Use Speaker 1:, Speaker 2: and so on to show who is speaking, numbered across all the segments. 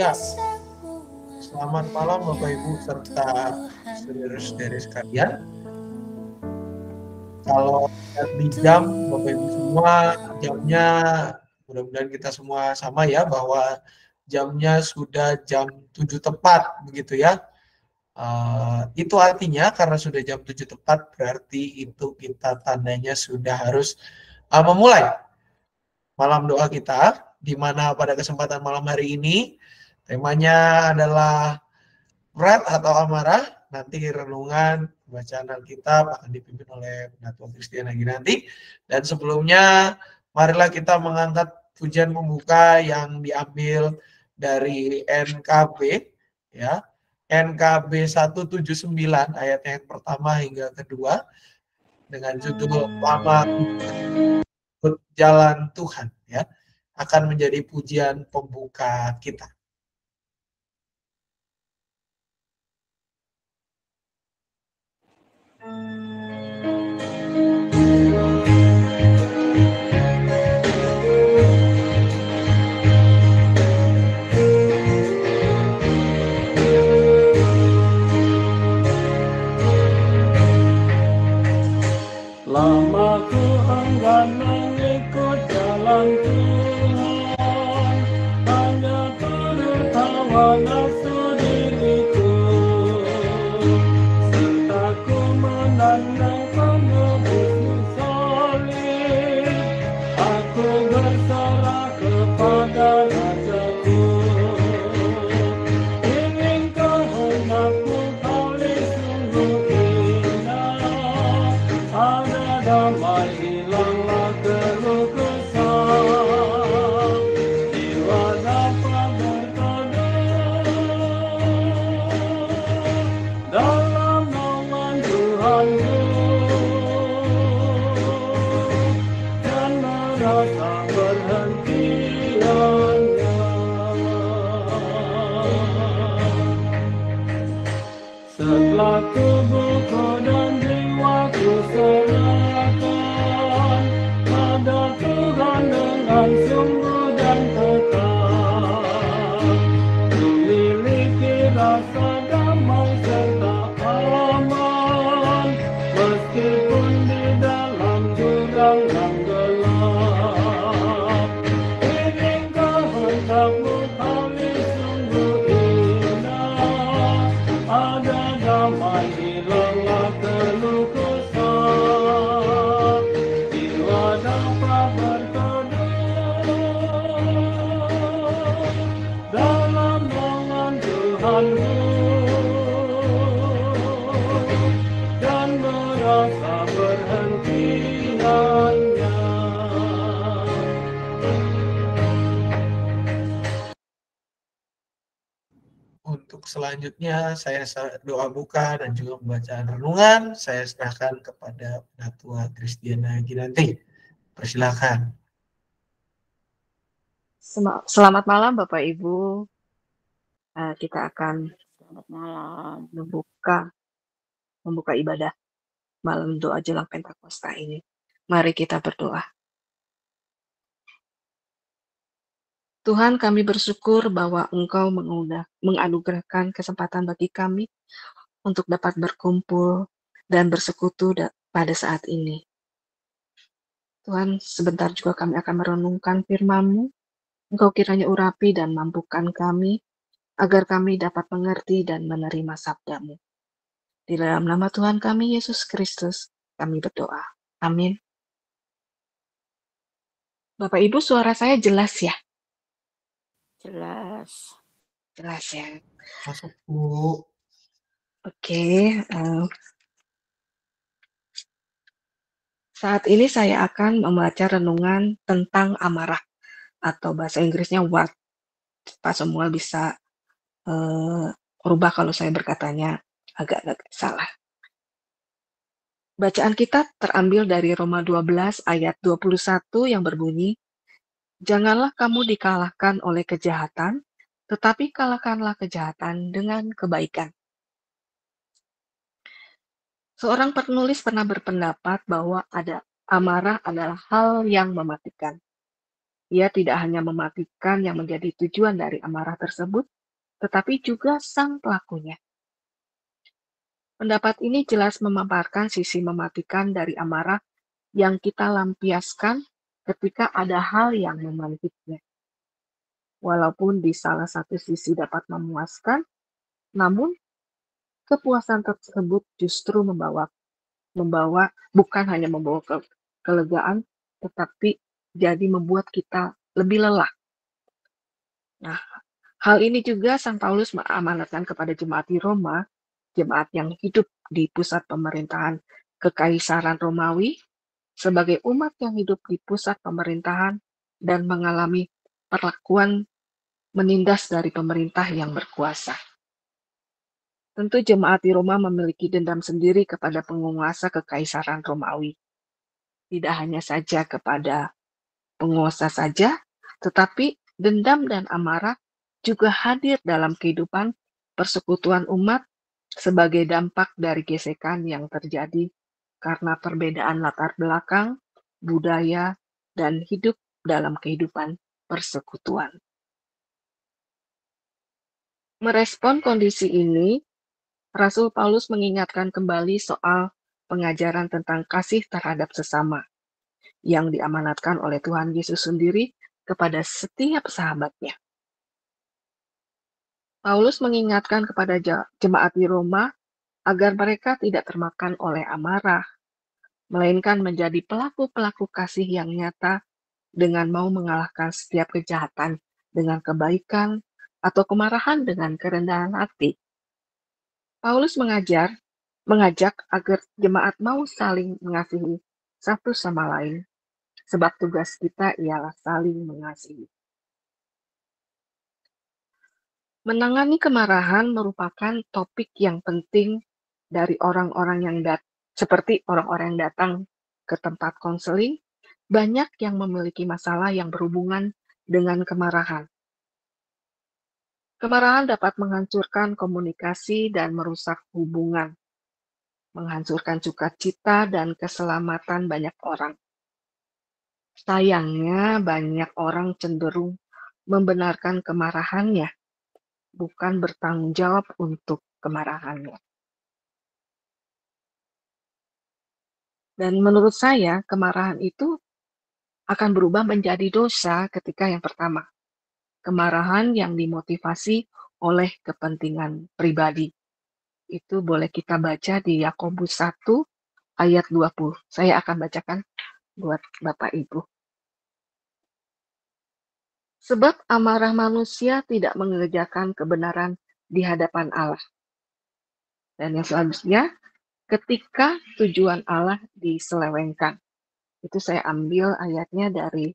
Speaker 1: Ya, selamat malam Bapak Ibu serta saudara-saudari sekalian. Kalau lihat di jam Bapak Ibu semua, jamnya mudah-mudahan kita semua sama ya bahwa jamnya sudah jam 7 tepat begitu ya. Itu artinya karena sudah jam 7 tepat berarti itu kita tandanya sudah harus memulai malam doa kita, di mana pada kesempatan malam hari ini temanya adalah Berat atau amarah, nanti renungan bacaan Alkitab akan dipimpin oleh Penatua Kristiana Ginanti. Dan sebelumnya, marilah kita mengangkat pujian pembuka yang diambil dari NKB, ya, NKB 179 ayat yang pertama hingga kedua dengan judul Lama Ikut Jalan Tuhan, ya, akan menjadi pujian pembuka kita.
Speaker 2: Lama ku enggan mengikut jalan Tuhan, hanya turut hawa nafsu diriku, serta ku menandang penebus salib. Aku berserah kepada Rajaku, ingin kehendakmu kali sungguh indah. Ada damai, hilanglah keluh kesah, jiwa dapat berteduh dalam naungan Tuhanku, dan merasa perhentiannya. Setelah tubuhku dan jiwaku serahkan pada Tuhan dengan sungguh dan tetap, ku miliki rasa damai serta aman, meskipun di dalam jurang yang gelap. Ingin kehendakmu kali sungguh indah, ada damai, hilanglah keluh kesah, jiwa dapat berteduh dalam naungan Tuhanku, dan merasa perhentiannya.
Speaker 1: Untuk selanjutnya saya doa buka dan juga pembacaan renungan saya serahkan kepada Penatua Kristiana Ginanti. Persilakan.
Speaker 3: Selamat malam Bapak Ibu. Kita akan
Speaker 4: Selamat malam.
Speaker 3: membuka ibadah malam doa jelang Pentakosta ini. Mari kita berdoa. Tuhan, kami bersyukur bahwa Engkau menganugerahkan kesempatan bagi kami untuk dapat berkumpul dan bersekutu pada saat ini. Tuhan, sebentar juga kami akan merenungkan firman-Mu. Engkau kiranya urapi dan mampukan kami, agar kami dapat mengerti dan menerima sabda-Mu. Di dalam nama Tuhan kami, Yesus Kristus, kami berdoa. Amin. Bapak Ibu, suara saya jelas ya?
Speaker 4: Jelas.
Speaker 3: Jelas ya.
Speaker 1: Masuk, Bu.
Speaker 3: Oke. Saat ini saya akan membaca renungan tentang amarah, atau bahasa Inggrisnya what. Pak Samuel bisa rubah kalau saya berkatanya agak salah. Bacaan kita terambil dari Roma 12 ayat 21 yang berbunyi, "Janganlah kamu dikalahkan oleh kejahatan, tetapi kalahkanlah kejahatan dengan kebaikan." Seorang penulis pernah berpendapat bahwa amarah adalah hal yang mematikan. Ia tidak hanya mematikan yang menjadi tujuan dari amarah tersebut, tetapi juga sang pelakunya. Pendapat ini jelas memaparkan sisi mematikan dari amarah yang kita lampiaskan ketika ada hal yang memantiknya. Walaupun di salah satu sisi dapat memuaskan, namun kepuasan tersebut justru membawa bukan hanya membawa kelegaan, tetapi jadi membuat kita lebih lelah. Nah, hal ini juga Sang Paulus mengamanatkan kepada jemaat di Roma, jemaat yang hidup di pusat pemerintahan Kekaisaran Romawi, sebagai umat yang hidup di pusat pemerintahan dan mengalami perlakuan menindas dari pemerintah yang berkuasa. Tentu jemaat di Roma memiliki dendam sendiri kepada penguasa Kekaisaran Romawi. Tidak hanya saja kepada penguasa saja, tetapi dendam dan amarah juga hadir dalam kehidupan persekutuan umat sebagai dampak dari gesekan yang terjadi karena perbedaan latar belakang, budaya, dan hidup dalam kehidupan persekutuan. Merespon kondisi ini, Rasul Paulus mengingatkan kembali soal pengajaran tentang kasih terhadap sesama yang diamanatkan oleh Tuhan Yesus sendiri kepada setiap sahabatnya. Paulus mengingatkan kepada jemaat di Roma agar mereka tidak termakan oleh amarah, melainkan menjadi pelaku-pelaku kasih yang nyata dengan mau mengalahkan setiap kejahatan dengan kebaikan atau kemarahan dengan kerendahan hati. Paulus mengajak agar jemaat mau saling mengasihi satu sama lain, sebab tugas kita ialah saling mengasihi. Menangani kemarahan merupakan topik yang penting dari orang-orang yang seperti orang-orang yang datang ke tempat konseling, banyak yang memiliki masalah yang berhubungan dengan kemarahan. Kemarahan dapat menghancurkan komunikasi dan merusak hubungan, menghancurkan sukacita dan keselamatan banyak orang. Sayangnya, banyak orang cenderung membenarkan kemarahannya, bukan bertanggung jawab untuk kemarahannya. Dan menurut saya, kemarahan itu akan berubah menjadi dosa ketika yang pertama, kemarahan yang dimotivasi oleh kepentingan pribadi. Itu boleh kita baca di Yakobus 1 ayat 20. Saya akan bacakan buat Bapak Ibu. Sebab amarah manusia tidak mengerjakan kebenaran di hadapan Allah. Dan yang selanjutnya, ketika tujuan Allah diselewengkan. Itu saya ambil ayatnya dari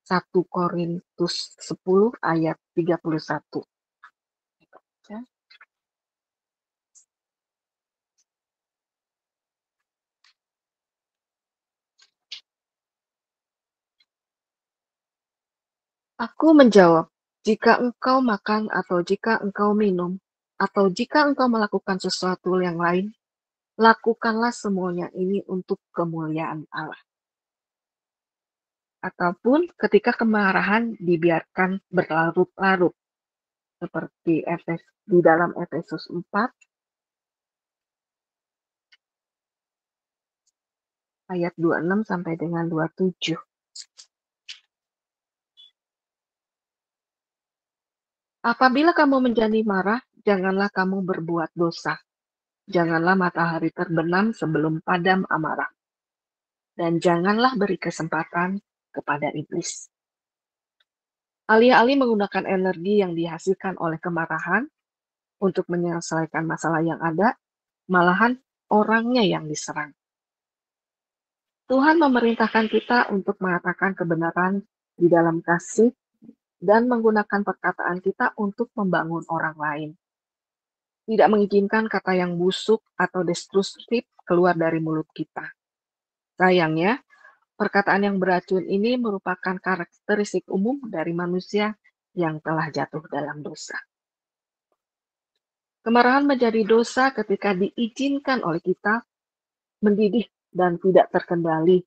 Speaker 3: 1 Korintus 10 ayat 31. Aku menjawab, jika engkau makan atau jika engkau minum, atau jika engkau melakukan sesuatu yang lain, lakukanlah semuanya ini untuk kemuliaan Allah. Ataupun ketika kemarahan dibiarkan berlarut-larut, seperti di dalam Efesus 4, ayat 26 sampai dengan 27. Apabila kamu menjadi marah, janganlah kamu berbuat dosa. Janganlah matahari terbenam sebelum padam amarah. Dan janganlah beri kesempatan kepada iblis. Alih-alih menggunakan energi yang dihasilkan oleh kemarahan untuk menyelesaikan masalah yang ada, malahan orangnya yang diserang. Tuhan memerintahkan kita untuk mengatakan kebenaran di dalam kasih dan menggunakan perkataan kita untuk membangun orang lain. Tidak mengizinkan kata yang busuk atau destruktif keluar dari mulut kita. Sayangnya, perkataan yang beracun ini merupakan karakteristik umum dari manusia yang telah jatuh dalam dosa. Kemarahan menjadi dosa ketika diizinkan oleh kita mendidih dan tidak terkendali,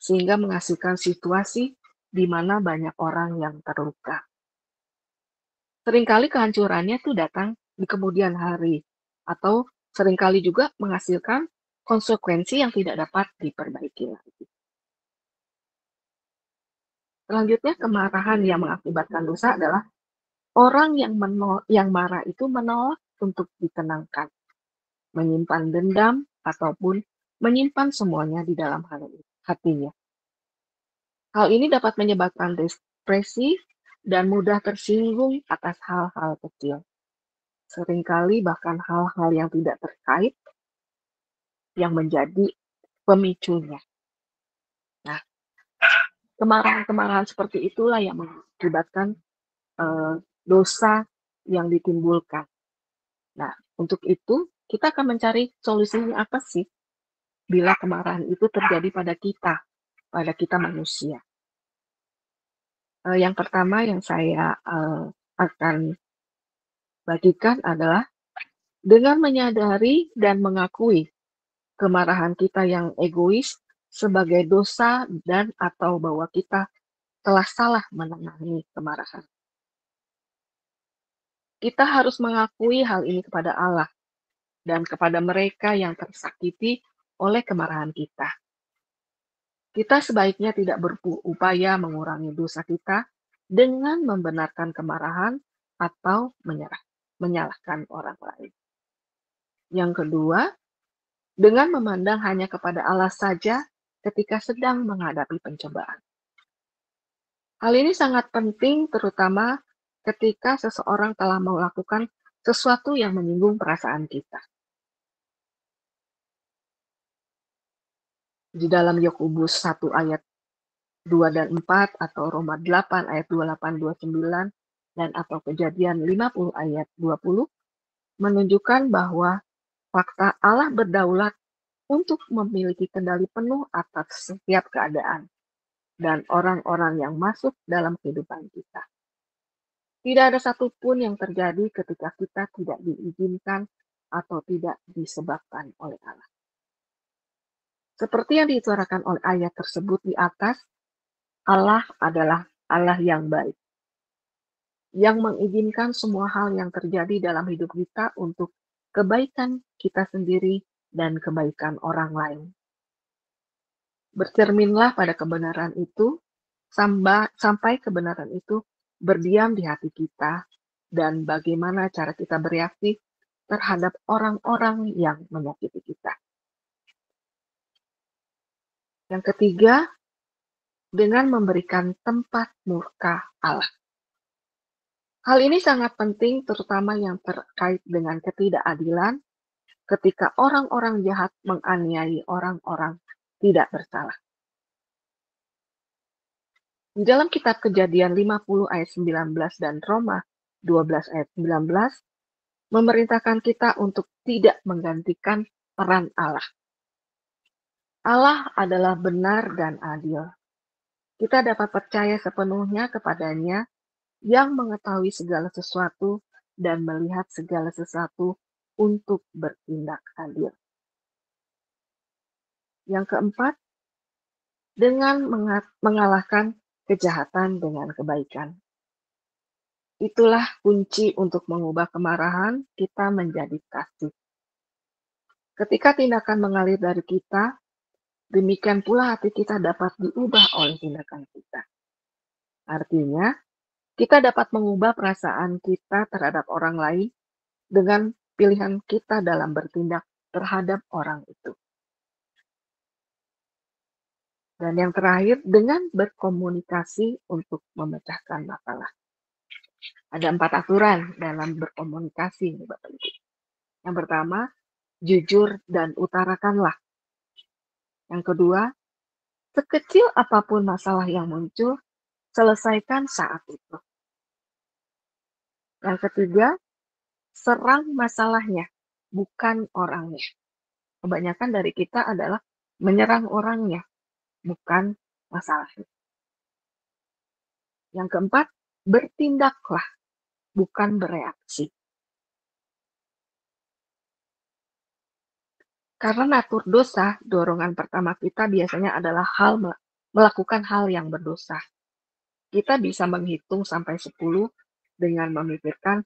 Speaker 3: sehingga menghasilkan situasi di mana banyak orang yang terluka. Seringkali kehancurannya tuh datang di kemudian hari, atau seringkali juga menghasilkan konsekuensi yang tidak dapat diperbaiki lagi. Selanjutnya, kemarahan yang mengakibatkan dosa adalah orang yang marah itu menolak untuk ditenangkan, menyimpan dendam, ataupun menyimpan semuanya di dalam hatinya. Hal ini dapat menyebabkan depresi dan mudah tersinggung atas hal-hal kecil. Seringkali bahkan hal-hal yang tidak terkait yang menjadi pemicunya. Nah, kemarahan-kemarahan seperti itulah yang mengakibatkan dosa yang ditimbulkan. Nah, untuk itu kita akan mencari solusinya apa sih bila kemarahan itu terjadi pada kita manusia. Yang pertama yang saya akan bagikan adalah dengan menyadari dan mengakui kemarahan kita yang egois sebagai dosa dan atau bahwa kita telah salah menangani kemarahan. Kita harus mengakui hal ini kepada Allah dan kepada mereka yang tersakiti oleh kemarahan kita. Kita sebaiknya tidak berupaya mengurangi dosa kita dengan membenarkan kemarahan atau menyalahkan orang lain. Yang kedua, dengan memandang hanya kepada Allah saja ketika sedang menghadapi pencobaan. Hal ini sangat penting terutama ketika seseorang telah melakukan sesuatu yang menyinggung perasaan kita. Di dalam Yakobus 1 ayat 2 dan 4 atau Roma 8 ayat 28-29 dan atau Kejadian 50 ayat 20 menunjukkan bahwa fakta Allah berdaulat untuk memiliki kendali penuh atas setiap keadaan dan orang-orang yang masuk dalam kehidupan kita. Tidak ada satupun yang terjadi ketika kita tidak diizinkan atau tidak disebabkan oleh Allah. Seperti yang diutarakan oleh ayat tersebut di atas, Allah adalah Allah yang baik, yang mengizinkan semua hal yang terjadi dalam hidup kita untuk kebaikan kita sendiri dan kebaikan orang lain. Bercerminlah pada kebenaran itu, sampai kebenaran itu berdiam di hati kita, dan bagaimana cara kita bereaksi terhadap orang-orang yang menyakiti kita. Yang ketiga, dengan memberikan tempat murka Allah. Hal ini sangat penting terutama yang terkait dengan ketidakadilan ketika orang-orang jahat menganiaya orang-orang tidak bersalah. Di dalam kitab Kejadian 50 ayat 19 dan Roma 12 ayat 19 memerintahkan kita untuk tidak menggantikan peran Allah. Allah adalah benar dan adil. Kita dapat percaya sepenuhnya kepadanya yang mengetahui segala sesuatu dan melihat segala sesuatu untuk bertindak adil. Yang keempat, dengan mengalahkan kejahatan dengan kebaikan. Itulah kunci untuk mengubah kemarahan kita menjadi kasih. Ketika tindakan mengalir dari kita, demikian pula hati kita dapat diubah oleh tindakan kita. Artinya, kita dapat mengubah perasaan kita terhadap orang lain dengan pilihan kita dalam bertindak terhadap orang itu. Dan yang terakhir, dengan berkomunikasi untuk memecahkan masalah. Ada 4 aturan dalam berkomunikasi, Bapak Ibu. Yang pertama, jujur dan utarakanlah. Yang kedua, sekecil apapun masalah yang muncul, selesaikan saat itu. Yang ketiga, serang masalahnya, bukan orangnya. Kebanyakan dari kita adalah menyerang orangnya, bukan masalahnya. Yang keempat, bertindaklah, bukan bereaksi. Karena natur dosa, dorongan pertama kita biasanya adalah melakukan hal yang berdosa. kita bisa menghitung sampai 10 dengan memikirkan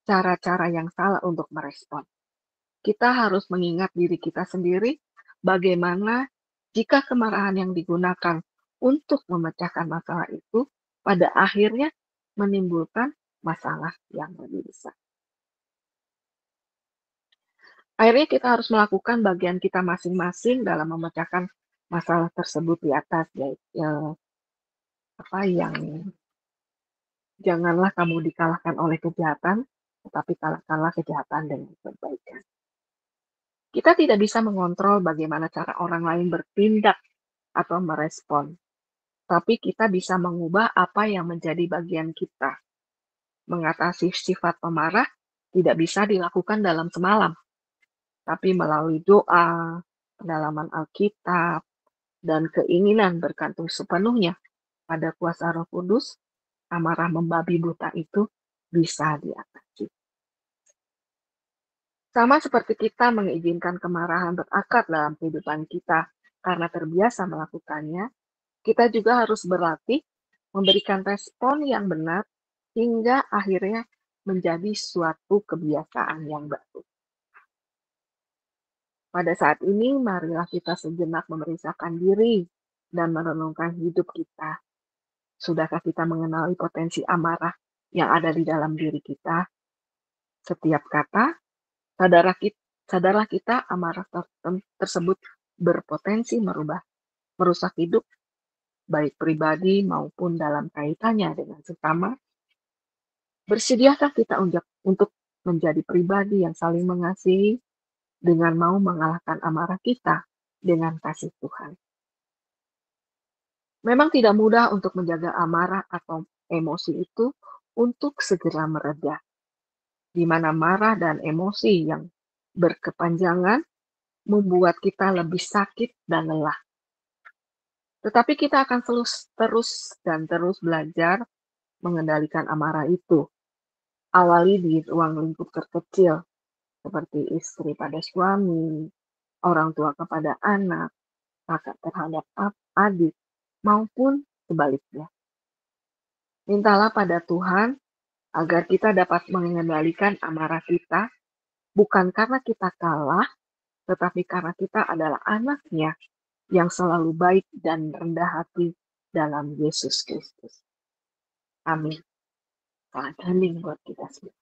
Speaker 3: cara-cara yang salah untuk merespon. Kita harus mengingat diri kita sendiri bagaimana jika kemarahan yang digunakan untuk memecahkan masalah itu pada akhirnya menimbulkan masalah yang lebih besar. Akhirnya kita harus melakukan bagian kita masing-masing dalam memecahkan masalah tersebut di atas, yang janganlah kamu dikalahkan oleh kejahatan, tetapi kalahkanlah kejahatan dengan kebaikan. Kita tidak bisa mengontrol bagaimana cara orang lain bertindak atau merespon, tapi kita bisa mengubah apa yang menjadi bagian kita. Mengatasi sifat pemarah tidak bisa dilakukan dalam semalam, tapi melalui doa, pendalaman Alkitab, dan keinginan bergantung sepenuhnya pada kuasa Roh Kudus, amarah membabi buta itu bisa diatasi. Sama seperti kita mengizinkan kemarahan berakar dalam kehidupan kita karena terbiasa melakukannya, kita juga harus berlatih memberikan respon yang benar hingga akhirnya menjadi suatu kebiasaan yang baru. Pada saat ini, marilah kita sejenak memeriksakan diri dan merenungkan hidup kita. Sudahkah kita mengenali potensi amarah yang ada di dalam diri kita? Setiap kata, sadarlah kita amarah tersebut berpotensi merusak hidup, baik pribadi maupun dalam kaitannya dengan sesama. Bersediakah kita untuk menjadi pribadi yang saling mengasihi dengan mau mengalahkan amarah kita dengan kasih Tuhan? Memang tidak mudah untuk menjaga amarah atau emosi itu untuk segera mereda, di mana marah dan emosi yang berkepanjangan membuat kita lebih sakit dan lelah. Tetapi kita akan terus belajar mengendalikan amarah itu. Awali di ruang lingkup terkecil, seperti istri pada suami, orang tua kepada anak, kakak terhadap adik, maupun sebaliknya. Mintalah pada Tuhan agar kita dapat mengendalikan amarah kita, bukan karena kita kalah, tetapi karena kita adalah anak-Nya yang selalu baik dan rendah hati dalam Yesus Kristus. Amin. Salam healing buat kita semua.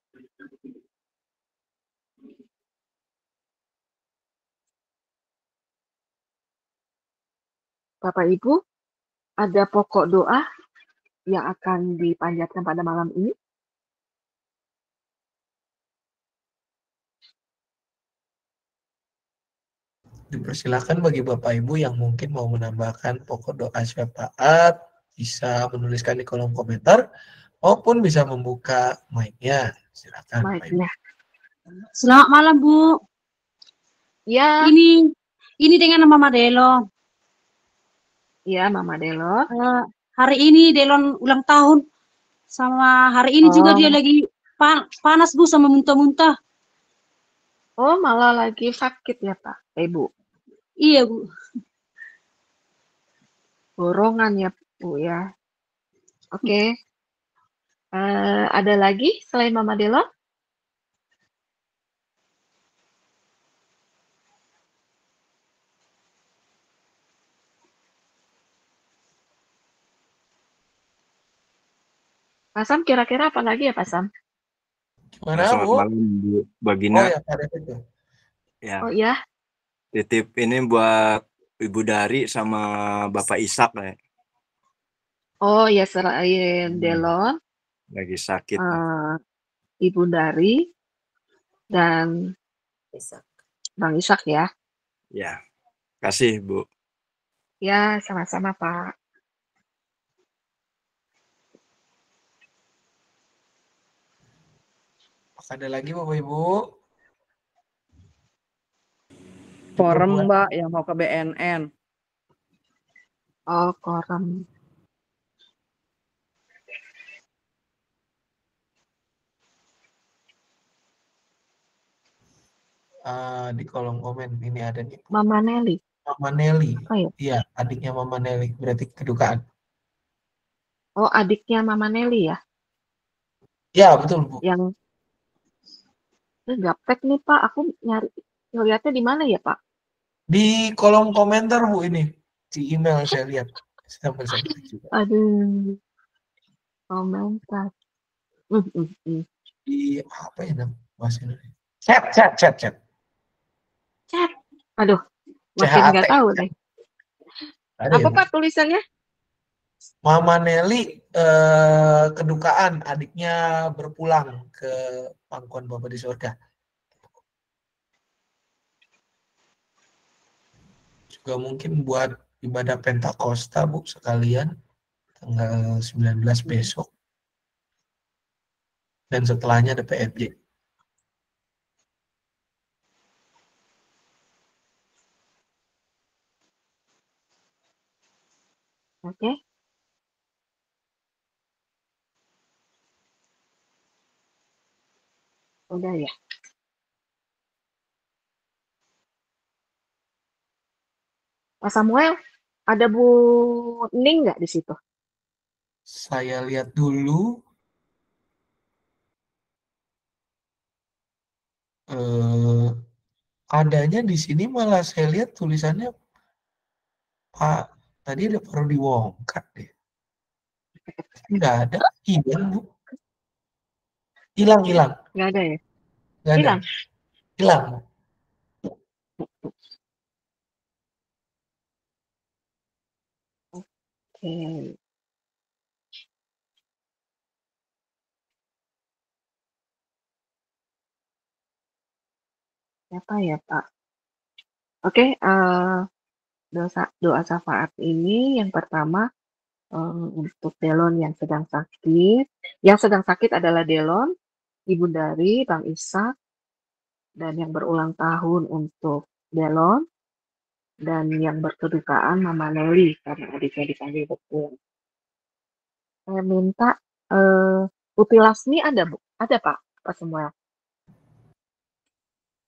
Speaker 3: Bapak Ibu, ada pokok doa yang akan dipanjatkan pada malam ini?
Speaker 1: Dipersilakan bagi Bapak Ibu yang mungkin mau menambahkan pokok doa syafaat, bisa menuliskan di kolom komentar, maupun bisa membuka mic-nya. Silakan Bapak Ibu.
Speaker 3: Mic-nya.
Speaker 4: Selamat malam, Bu.
Speaker 3: Ya,
Speaker 4: Ini dengan Mama Delo.
Speaker 3: ya Mama Delo.
Speaker 4: Hari ini Delon ulang tahun. Sama hari ini juga dia lagi panas, Bu, sama muntah-muntah.
Speaker 3: Oh, malah lagi sakit ya, Pak, Ibu?
Speaker 4: Iya, Bu.
Speaker 3: Borongan ya, Bu ya. Oke. Ada lagi selain Mama Delo? Pak Sam, kira-kira apa lagi ya, Pak Sam?
Speaker 1: Gimana,
Speaker 5: Selamat
Speaker 1: Bu?
Speaker 5: malam, Bu Bagina.
Speaker 1: Oh ya, Pak David.
Speaker 5: Ya,
Speaker 3: Oh ya,
Speaker 5: titip ini buat Ibu Dari sama Bapak Ishak ya.
Speaker 3: oh ya, selain Delon,
Speaker 5: Lagi sakit.
Speaker 3: Ibu Dari, dan Bang Ishak ya.
Speaker 5: Ya, kasih Bu.
Speaker 3: Ya, sama-sama Pak.
Speaker 1: Ada lagi Bapak Ibu?
Speaker 6: Korem Mbak yang mau ke BNN.
Speaker 3: Oh, korem.
Speaker 1: Di kolom komen ini ada nih.
Speaker 3: Mama Nelly.
Speaker 1: Mama Nelly.
Speaker 3: Oh, ya.
Speaker 1: Iya, adiknya Mama Nelly. Berarti kedukaan.
Speaker 3: Oh, adiknya Mama Nelly ya?
Speaker 1: Ya, betul, Bu.
Speaker 3: Yang gaptek nih, Pak. Aku ngeliatnya di mana ya, Pak?
Speaker 1: Di kolom komentar, Bu, ini. Di email saya lihat. Sampai saya ketik juga.
Speaker 3: Aduh, komentar.
Speaker 1: Di apa ya nam bahasa Indonesia? Chat.
Speaker 3: Chat. Aduh, makin
Speaker 1: CHAT.
Speaker 3: nggak tahu deh.
Speaker 1: Ada ya,
Speaker 3: Apa
Speaker 1: Bu?
Speaker 3: Pak tulisannya?
Speaker 1: Mama Nelly kedukaan adiknya berpulang ke pangkuan Bapa di surga. Juga mungkin buat ibadah Pentakosta, Bu, sekalian tanggal 19 besok. Dan setelahnya ada PFJ.
Speaker 3: Oke. Udah ya. Pak Samuel, ada Bu Ning nggak di situ?
Speaker 1: Saya lihat dulu. Adanya di sini malah saya lihat tulisannya Pak, tadi ada Parodi Wongkat deh. Nggak ada, hilang, Bu. Hilang.
Speaker 3: Nggak ada ya?
Speaker 1: Nggak ada.
Speaker 3: Hilang.
Speaker 1: Hilang, Bu.
Speaker 3: Oke. Siapa ya, Pak? Oke, doa syafaat ini yang pertama untuk Delon yang sedang sakit. Yang sedang sakit adalah Delon, Ibu dari Bang Ishak, dan yang berulang tahun untuk Delon, dan yang berkedukaan Mama Nelly karena adiknya dipanggil betul. Saya minta Uti Lasmi ada, Bu? Ada, Pak? Pak Samuel?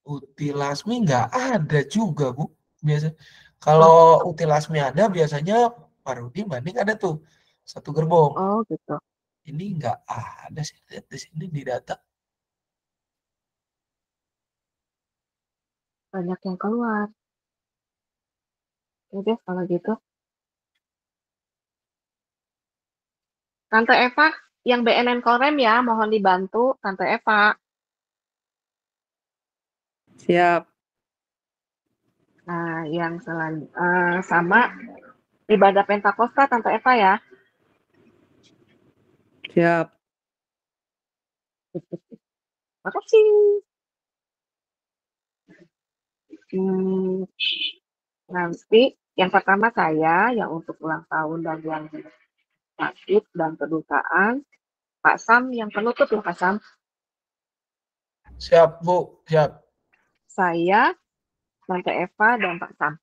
Speaker 1: Uti Lasmi nggak ada juga, Bu. Biasa kalau Uti Lasmi ada, biasanya Parodi Banding ada tuh satu gerbong.
Speaker 3: Oh, gitu.
Speaker 1: Ini nggak ada sih, lihat di sini di data.
Speaker 3: Banyak yang keluar. Oke deh, kalau gitu. Tante Eva, yang BNN Korem ya, mohon dibantu. Tante Eva.
Speaker 6: Siap.
Speaker 3: Nah, yang sama ibadah Pentakosta, Tante Eva ya.
Speaker 6: Siap.
Speaker 3: Makasih. Nanti yang pertama saya, yang untuk ulang tahun dan yang sakit dan kedukaan, Pak Sam yang penutup ya Pak Sam.
Speaker 1: Siap, Bu. Siap.
Speaker 3: Saya, Tante Eva, dan Pak Sam.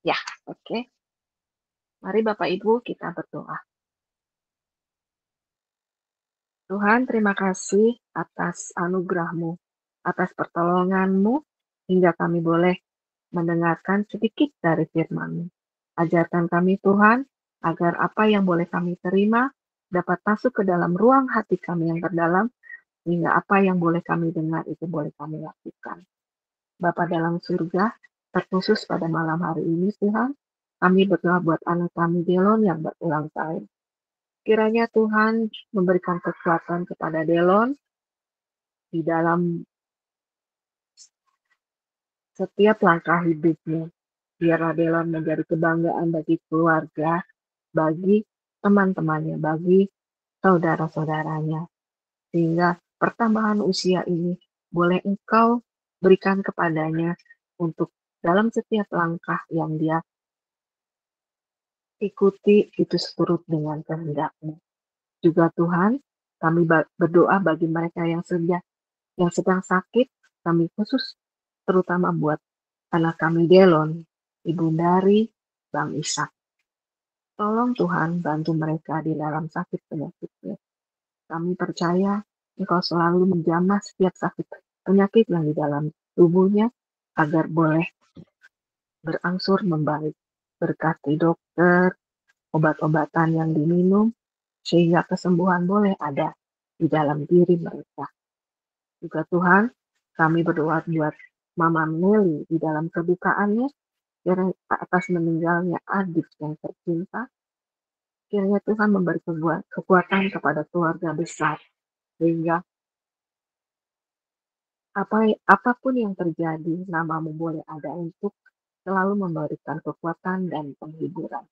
Speaker 3: Ya, oke. Mari Bapak Ibu kita berdoa. Tuhan, terima kasih atas anugerah-Mu, atas pertolongan-Mu, hingga kami boleh mendengarkan sedikit dari firman-Mu. Ajarkan kami Tuhan, agar apa yang boleh kami terima dapat masuk ke dalam ruang hati kami yang terdalam, sehingga apa yang boleh kami dengar itu boleh kami lakukan. Bapa dalam surga, terkhusus pada malam hari ini Tuhan, kami berdoa buat anak kami Delon yang berulang tahun. Kiranya Tuhan memberikan kekuatan kepada Delon di dalam setiap langkah hidupnya. Biarlah Delon menjadi kebanggaan bagi keluarga, bagi teman-temannya, bagi saudara-saudaranya. Sehingga pertambahan usia ini boleh Engkau berikan kepadanya untuk dalam setiap langkah yang dia ikuti itu seturut dengan kehendak-Mu. Juga Tuhan, kami berdoa bagi mereka yang sedang sakit, kami khusus terutama buat anak kami Delon, Ibu dari Bang Ishak. Tolong Tuhan bantu mereka di dalam sakit penyakitnya. Kami percaya Engkau selalu menjamah setiap sakit penyakit yang di dalam tubuhnya agar boleh berangsur membaik. Berkati dokter, obat-obatan yang diminum, sehingga kesembuhan boleh ada di dalam diri mereka. Juga Tuhan, kami berdoa buat Mama Nelly di dalam kedukaannya, atas meninggalnya adik yang tercinta. Kiranya Tuhan memberi kekuatan kepada keluarga besar, sehingga apapun yang terjadi, Namamu boleh ada untuk selalu memberikan kekuatan dan penghiburan.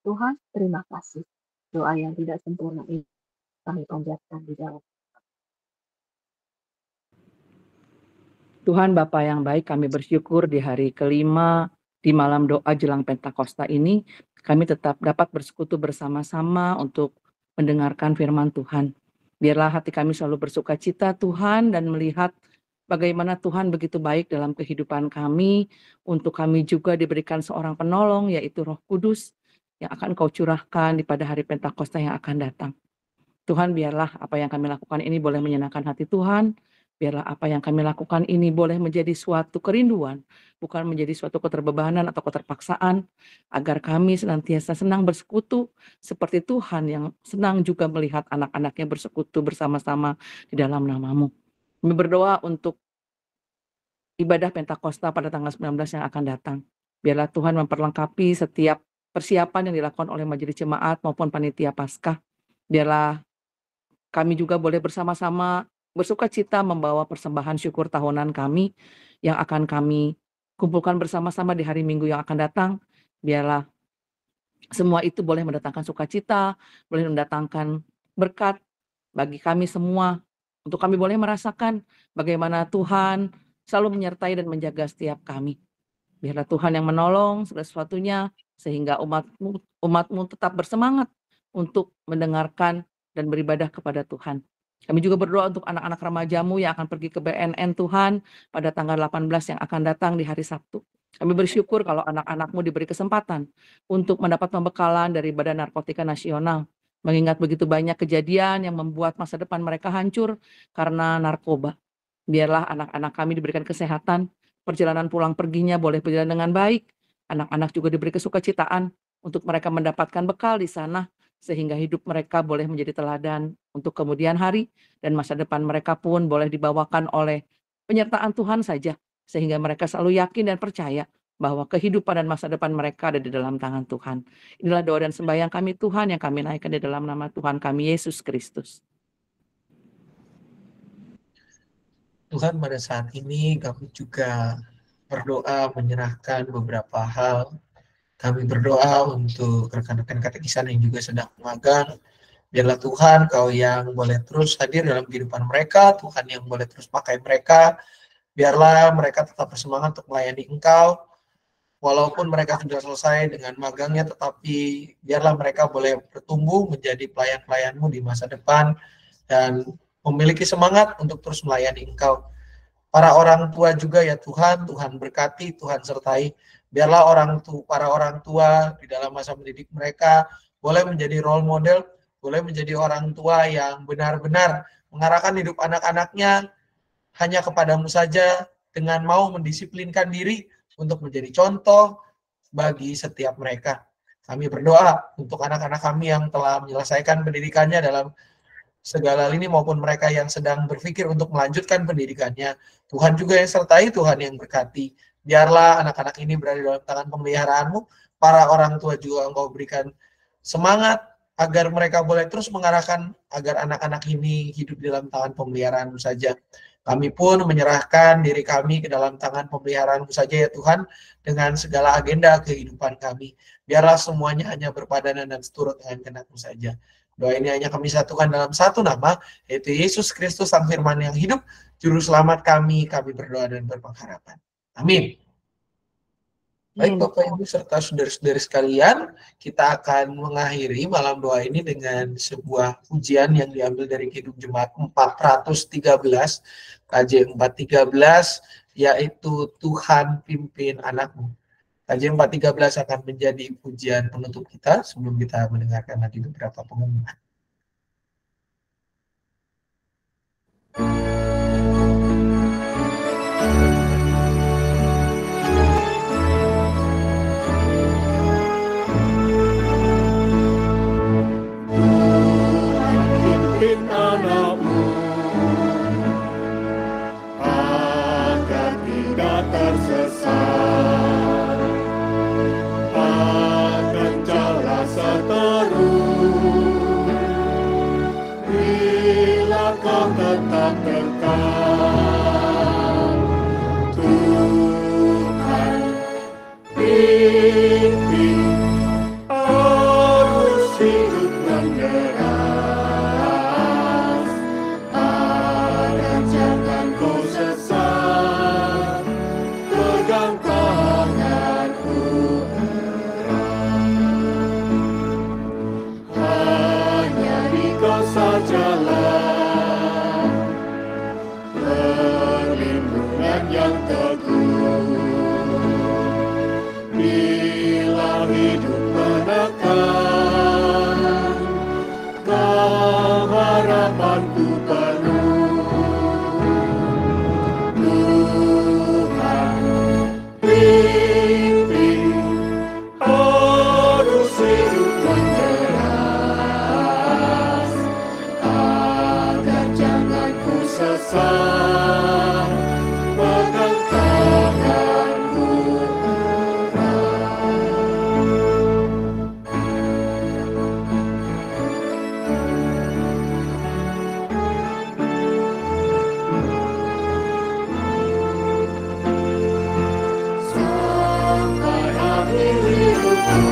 Speaker 3: Tuhan, terima kasih. Doa yang tidak sempurna ini kami panjatkan di dalam.
Speaker 6: Tuhan Bapa yang baik, kami bersyukur di hari kelima di malam doa jelang Pentakosta ini, kami tetap dapat bersekutu bersama-sama untuk mendengarkan firman Tuhan. Biarlah hati kami selalu bersuka cita Tuhan dan melihat bagaimana Tuhan begitu baik dalam kehidupan kami. Untuk kami juga diberikan seorang penolong, yaitu Roh Kudus, yang akan Kau curahkan di pada hari Pentakosta yang akan datang. Tuhan, biarlah apa yang kami lakukan ini boleh menyenangkan hati Tuhan. Biarlah apa yang kami lakukan ini boleh menjadi suatu kerinduan, bukan menjadi suatu keterbebanan atau keterpaksaan, agar kami senantiasa senang bersekutu seperti Tuhan yang senang juga melihat anak-anaknya bersekutu bersama-sama di dalam nama-Mu. Kami berdoa untuk ibadah Pentakosta pada tanggal 19 yang akan datang. Biarlah Tuhan memperlengkapi setiap persiapan yang dilakukan oleh majelis jemaat maupun panitia Paskah. Biarlah kami juga boleh bersama-sama bersuka cita membawa persembahan syukur tahunan kami yang akan kami kumpulkan bersama-sama di hari Minggu yang akan datang. Biarlah semua itu boleh mendatangkan sukacita, boleh mendatangkan berkat bagi kami semua, untuk kami boleh merasakan bagaimana Tuhan selalu menyertai dan menjaga setiap kami. Biarlah Tuhan yang menolong segala sesuatunya, sehingga umat-Mu tetap bersemangat untuk mendengarkan dan beribadah kepada Tuhan. Kami juga berdoa untuk anak-anak remaja-Mu yang akan pergi ke BNN Tuhan pada tanggal 18 yang akan datang di hari Sabtu. Kami bersyukur kalau anak-anak-Mu diberi kesempatan untuk mendapat pembekalan dari Badan Narkotika Nasional. Mengingat begitu banyak kejadian yang membuat masa depan mereka hancur karena narkoba. Biarlah anak-anak kami diberikan kesehatan, perjalanan pulang perginya boleh berjalan dengan baik. Anak-anak juga diberi kesukacitaan untuk mereka mendapatkan bekal di sana, sehingga hidup mereka boleh menjadi teladan untuk kemudian hari, dan masa depan mereka pun boleh dibawakan oleh penyertaan Tuhan saja, sehingga mereka selalu yakin dan percaya bahwa kehidupan dan masa depan mereka ada di dalam tangan Tuhan. Inilah doa dan sembahyang kami Tuhan yang kami naikkan di dalam nama Tuhan kami Yesus Kristus.
Speaker 1: Tuhan, pada saat ini kami juga berdoa menyerahkan beberapa hal. Kami berdoa untuk rekan-rekan katekisan yang juga sedang magang. Biarlah Tuhan, Kau yang boleh terus hadir dalam kehidupan mereka, Tuhan yang boleh terus pakai mereka. Biarlah mereka tetap bersemangat untuk melayani Engkau. Walaupun mereka sudah selesai dengan magangnya, tetapi biarlah mereka boleh bertumbuh menjadi pelayan-pelayan-Mu di masa depan dan memiliki semangat untuk terus melayani Engkau. Para orang tua juga ya Tuhan, Tuhan berkati, Tuhan sertai. Biarlah para orang tua di dalam masa mendidik mereka boleh menjadi role model, boleh menjadi orang tua yang benar-benar mengarahkan hidup anak-anaknya hanya kepadamu saja, dengan mau mendisiplinkan diri untuk menjadi contoh bagi setiap mereka. Kami berdoa untuk anak-anak kami yang telah menyelesaikan pendidikannya dalam segala lini maupun mereka yang sedang berpikir untuk melanjutkan pendidikannya. Tuhan juga yang sertai, Tuhan yang berkati. Biarlah anak-anak ini berada dalam tangan pemeliharaan-Mu. Para orang tua juga Engkau berikan semangat agar mereka boleh terus mengarahkan agar anak-anak ini hidup dalam tangan pemeliharaan-Mu saja. Kami pun menyerahkan diri kami ke dalam tangan pemeliharaan-Mu saja ya Tuhan, dengan segala agenda kehidupan kami. Biarlah semuanya hanya berpadanan dan seturut dengan kehendak-Mu saja. Doa ini hanya kami satukan dalam satu nama, yaitu Yesus Kristus Sang Firman yang hidup, Juru Selamat kami berdoa dan berpengharapan. Amin. Baik Bapak Ibu serta saudara-saudari sekalian, kita akan mengakhiri malam doa ini dengan sebuah pujian yang diambil dari Kidung Jemaat 413, KJ 413, yaitu Tuhan pimpin anakmu. KJ 413 akan menjadi pujian penutup kita sebelum kita mendengarkan nanti beberapa pengumuman.
Speaker 2: kau tetap dekat. Tuhan pimpin arus hidup menderas, agar jangan kau sesat, pegang tanganku erat. Hanya di kau sajalah perlindungan yang teguh. Bila hidup menekan, kau harapanku penuh. Tuhan pimpin arus hidup menderas, agar jangan ku sesat, pegang tanganku erat. Sampai akhir hidupku,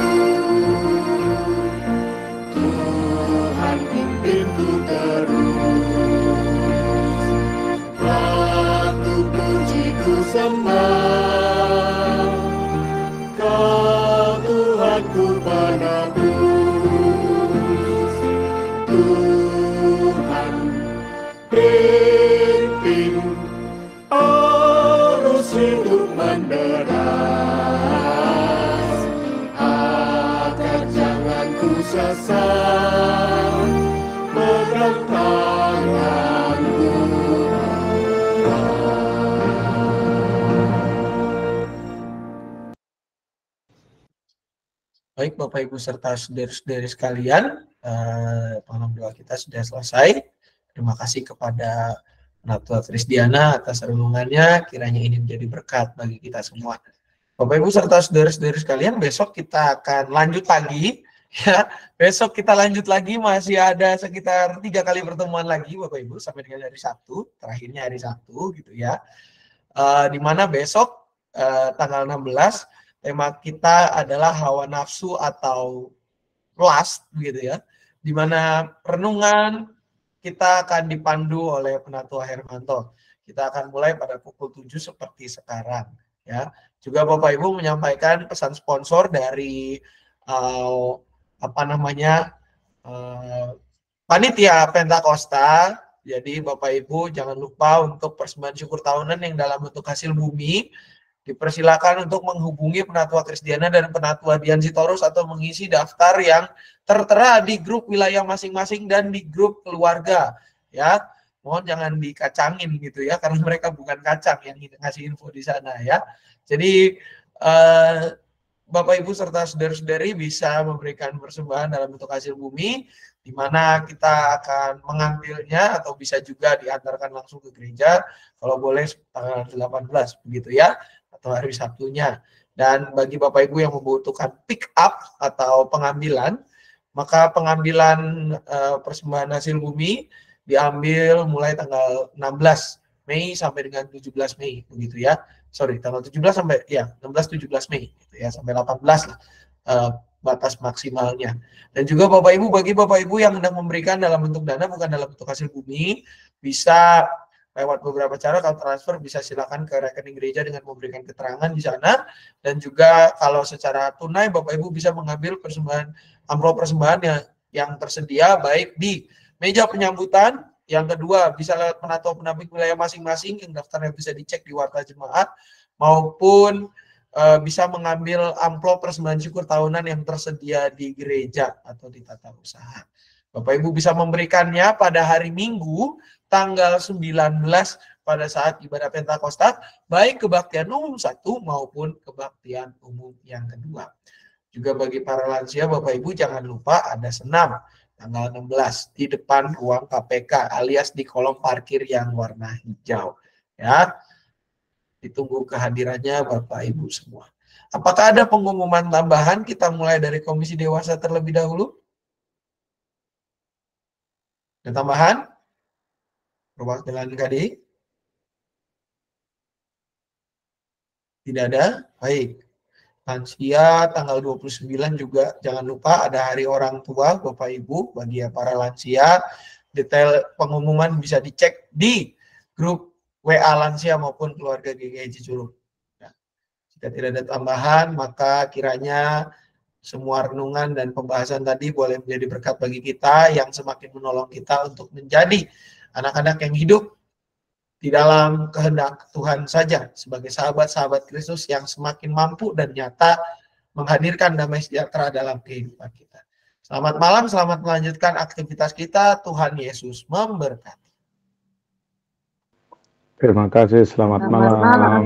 Speaker 2: Tuhan pimpinku terus. Batu pujiku sembah, Kau Tuhanku penebus. Tuhan pimpin arus hidup menderas, agar jangan ku sesat, pegang tanganku erat.
Speaker 1: Baik Bapak Ibu serta saudara-saudari sekalian, malam doa kita sudah selesai. Terima kasih kepada Penatua Krisdiana atas renungannya, kiranya ini menjadi berkat bagi kita semua. Bapak Ibu serta saudara-saudari sekalian, besok kita akan lanjut lagi. Ya, besok kita lanjut lagi, masih ada sekitar 3 kali pertemuan lagi Bapak Ibu sampai dengan hari Sabtu, terakhirnya hari Sabtu gitu ya. Di mana besok tanggal 16 tema kita adalah hawa nafsu atau lust gitu ya. Di mana renungan kita akan dipandu oleh Penatua Hermanto. Kita akan mulai pada pukul 7 seperti sekarang ya. Juga Bapak Ibu menyampaikan pesan sponsor dari panitia Pentakosta. Jadi Bapak Ibu jangan lupa untuk persembahan syukur tahunan yang dalam bentuk hasil bumi. Dipersilakan untuk menghubungi Penatua Krisdiana dan Penatua Dian Sitorus atau mengisi daftar yang tertera di grup wilayah masing-masing dan di grup keluarga ya. Mohon jangan dikacangin gitu ya, karena mereka bukan kacang yang ngasih info di sana ya. Jadi Bapak Ibu serta saudara-saudari bisa memberikan persembahan dalam bentuk hasil bumi, di mana kita akan mengambilnya atau bisa juga diantarkan langsung ke gereja kalau boleh tanggal 18 begitu ya, atau hari Sabtunya. Dan bagi Bapak Ibu yang membutuhkan pick up atau pengambilan, maka pengambilan persembahan hasil bumi diambil mulai tanggal 16 Mei sampai dengan 17 Mei begitu ya. Sorry, tanggal 17 sampai ya 16-17 Mei gitu ya, sampai 18 lah batas maksimalnya. Dan juga Bapak Ibu, bagi Bapak Ibu yang hendak memberikan dalam bentuk dana bukan dalam bentuk hasil bumi, bisa lewat beberapa cara. Kalau transfer bisa silakan ke rekening gereja dengan memberikan keterangan di sana, dan juga kalau secara tunai Bapak Ibu bisa mengambil persembahan amplop persembahan yang tersedia baik di meja penyambutan. Yang kedua bisa lewat penatua penamping wilayah masing-masing yang daftarnya bisa dicek di Warta Jemaat, maupun bisa mengambil amplop persembahan syukur tahunan yang tersedia di gereja atau di tata usaha. Bapak Ibu bisa memberikannya pada hari Minggu tanggal 19 pada saat ibadah Pentakosta, baik kebaktian umum 1 maupun kebaktian umum yang kedua. Juga bagi para lansia Bapak Ibu jangan lupa ada senam tanggal 16 di depan ruang KPK alias di kolom parkir yang warna hijau ya. Ditunggu kehadirannya Bapak Ibu semua. Apakah ada pengumuman tambahan? Kita mulai dari Komisi Dewasa terlebih dahulu. Ada tambahan? perwakilan KDI? Tidak ada? Baik. Lansia tanggal 29 juga jangan lupa ada Hari Orang Tua Bapak Ibu bagi para lansia. Detail pengumuman bisa dicek di grup WA lansia maupun keluarga GKI Cicurug. Nah, jika tidak ada tambahan, maka kiranya semua renungan dan pembahasan tadi boleh menjadi berkat bagi kita yang semakin menolong kita untuk menjadi anak-anak yang hidup di dalam kehendak Tuhan saja sebagai sahabat-sahabat Kristus yang semakin mampu dan nyata menghadirkan damai sejahtera dalam kehidupan kita. Selamat malam, selamat melanjutkan aktivitas kita. Tuhan Yesus memberkati.
Speaker 7: Terima kasih, selamat malam.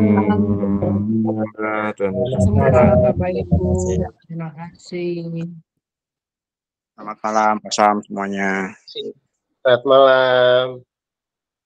Speaker 6: Selamat Bapak Ibu. Terima kasih.
Speaker 5: Selamat malam, Pak Sam semuanya.
Speaker 8: Selamat malam.